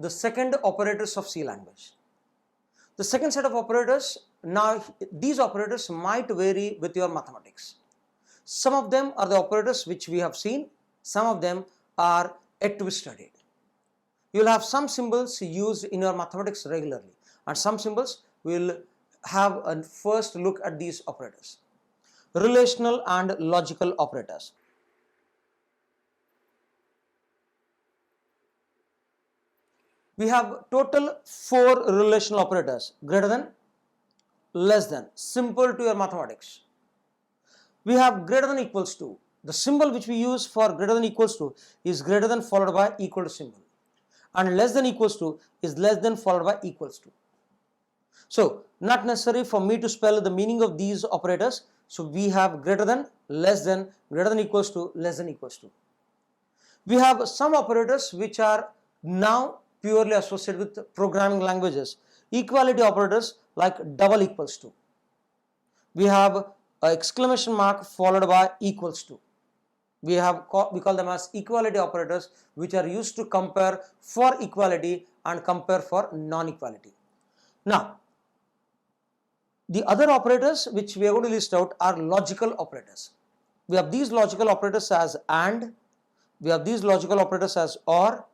the second operators of C language. The second set of operators, now these operators might vary with your mathematics. Some of them are the operators which we have seen, some of them are yet to be studied. You will have some symbols used in your mathematics regularly, and some symbols will have a first look at these operators. Relational and logical operators. We have total 4 relational operators: greater than, less than, simple to your mathematics. We have greater than equals to. The symbol which we use for greater than equals to is greater than followed by equal to symbol, and less than equals to is less than followed by equals to. So not necessary for me to spell the meaning of these operators. So we have greater than, less than, greater than equals to, less than equals to. We have some operators which are now purely associated with programming languages. Equality operators like double equals to. We have an exclamation mark followed by equals to. We call them as equality operators, which are used to compare for equality and compare for non-equality. Now, the other operators which we are going to list out are logical operators. We have these logical operators as and, we have these logical operators as or,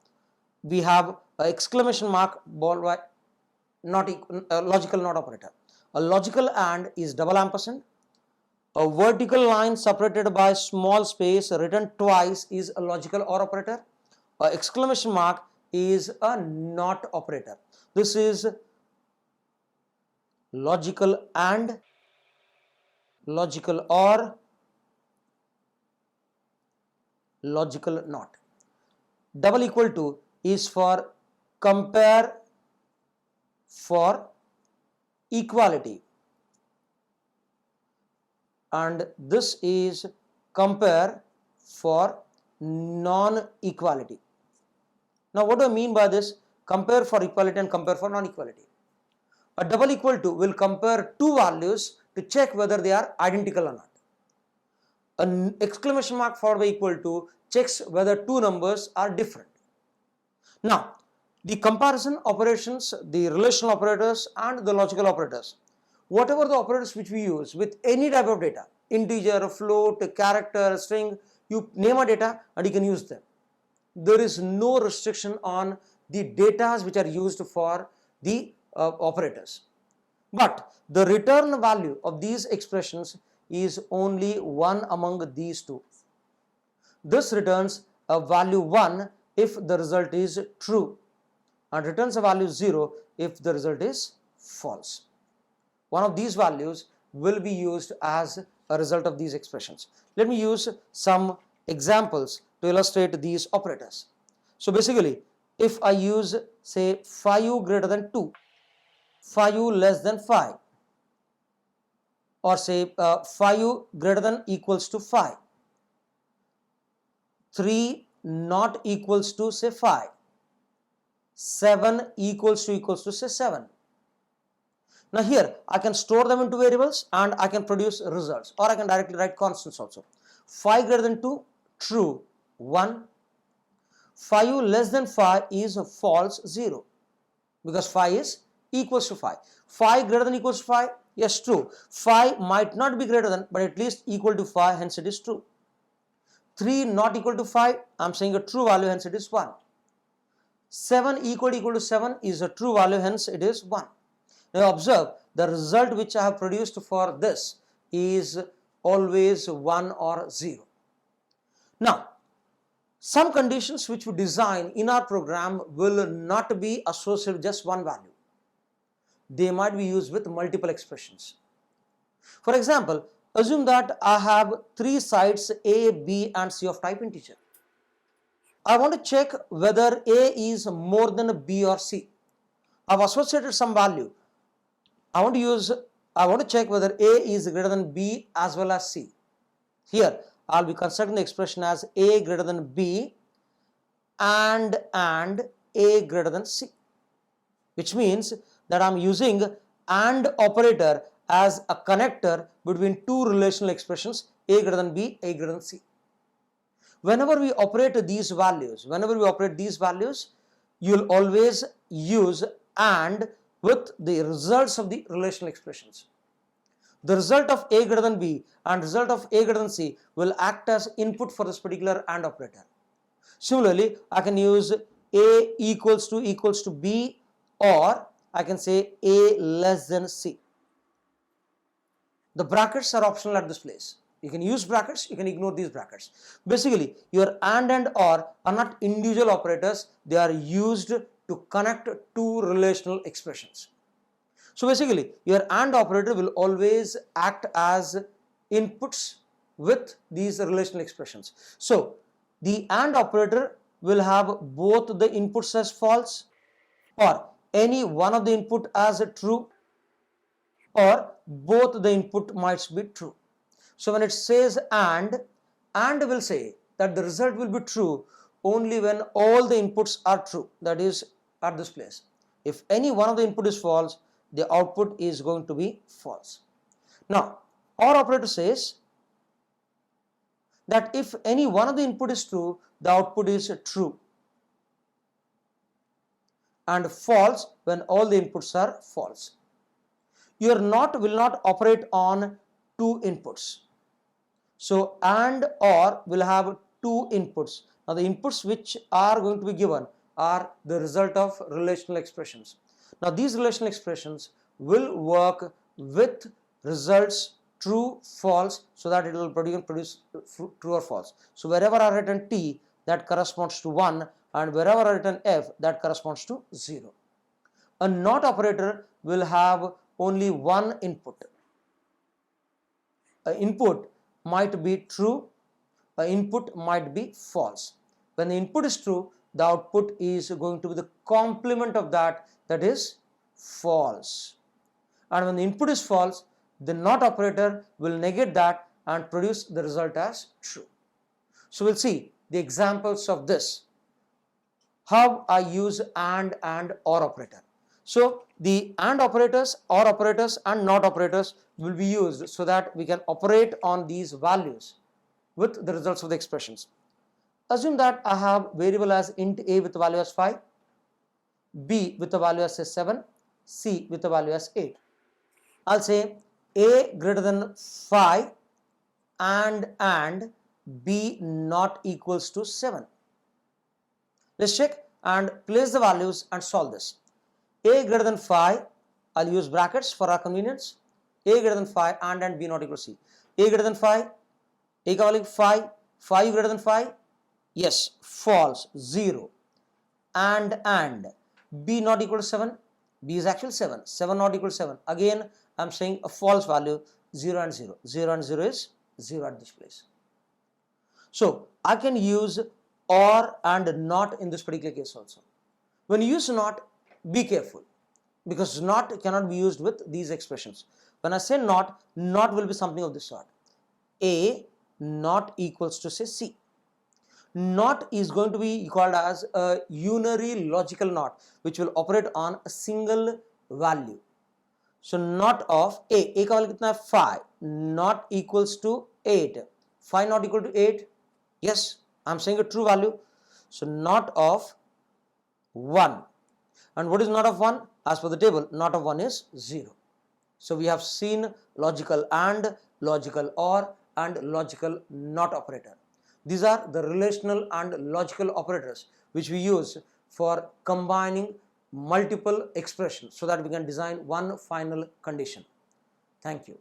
we have an exclamation mark followed by logical not operator. A logical and is double ampersand. A vertical line separated by small space written twice is a logical or operator. A exclamation mark is a not operator. This is logical and, logical or, logical not. Double equal to is for compare for equality, and this is compare for non-equality. Now what do I mean by this? Compare for equality and compare for non-equality. A double equal to will compare two values to check whether they are identical or not. An exclamation mark followed by equal to checks whether two numbers are different. Now, the comparison operations, the relational operators and the logical operators, whatever the operators which we use with any type of data, integer, float, character, string, you name a data and you can use them. There is no restriction on the data which are used for the operators. But the return value of these expressions is only one among these two. This returns a value 1 if the result is true, and returns a value 0 if the result is false. One of these values will be used as a result of these expressions. Let me use some examples to illustrate these operators. So basically, if I use say 5u greater than 2, 5u less than 5, or say 5u greater than equals to 5, 3 not equals to say 5, 7 equals to say 7. Now here I can store them into variables and I can produce results, or I can directly write constants also. 5 greater than 2, true, 1. 5u less than 5 is false, 0, because 5 is equals to 5. 5 greater than equals to 5, yes, true. 5 might not be greater than, but at least equal to 5, hence it is true. 3 not equal to 5, I am saying a true value, hence it is 1. 7 equal to 7 is a true value, hence it is 1. Now observe, the result which I have produced for this is always 1 or 0. Now, some conditions which we design in our program will not be associated with just one value. They might be used with multiple expressions. For example, assume that I have 3 sides A, B and C of type integer. I want to check whether A is more than B or C. I have associated some value. I want to check whether A is greater than B as well as C. Here I will be constructing the expression as A greater than B and A greater than C, which means that I am using AND operator as a connector between two relational expressions, A greater than B, A greater than C. Whenever we operate these values, you'll always use AND with the results of the relational expressions. The result of A greater than B and result of A greater than C will act as input for this particular AND operator. Similarly, I can use A equals to B, or I can say A less than C. The brackets are optional at this place. You can use brackets, you can ignore these brackets. Basically, your AND and OR are not individual operators, they are used to connect two relational expressions. So basically, your AND operator will always act as inputs with these relational expressions. So the AND operator will have both the inputs as false, or any one of the input as true, or both the input might be true. So when it says AND will say that the result will be true only when all the inputs are true, that is at this place. If any one of the input is false, the output is going to be false. Now, OR operator says that if any one of the input is true, the output is true, and false when all the inputs are false. Your NOT will not operate on two inputs. So AND OR will have two inputs. Now the inputs which are going to be given are the result of relational expressions. Now these relational expressions will work with results true, false, so that it will produce true or false. So wherever I written T, that corresponds to 1, and wherever I written F, that corresponds to 0. A NOT operator will have only one input. An input might be true, an input might be false. When the input is true, the output is going to be the complement of that, that is false. And when the input is false, the NOT operator will negate that and produce the result as true. So we'll see the examples of this, how I use AND OR operator. So the AND operators, OR operators and NOT operators will be used so that we can operate on these values with the results of the expressions. Assume that I have variable as int A with the value as 5, B with the value as 7, C with the value as 8. I'll say A greater than 5 and B not equals to 7. Let's check and place the values and solve this. A greater than 5, I'll use brackets for our convenience. A greater than 5 and B not equal to C. A greater than 5, A का value 5, 5 greater than 5, yes, false, 0. And B not equal to 7, B is actually 7, 7 not equal to 7. Again, I'm saying a false value, 0 and 0. 0 and 0 is 0 at this place. So I can use OR and NOT in this particular case also. When you use NOT, be careful, because NOT cannot be used with these expressions. When I say NOT will be something of this sort. A not equals to say C. NOT is going to be called as a unary logical NOT, which will operate on a single value. So NOT of A का value कितना है 5, not equals to 8. 5 not equal to 8, yes, I'm saying a true value. So NOT of 1. And what is NOT of 1? As per the table, NOT of 1 is 0. So we have seen logical AND, logical OR and logical NOT operator. These are the relational and logical operators which we use for combining multiple expressions so that we can design one final condition. Thank you.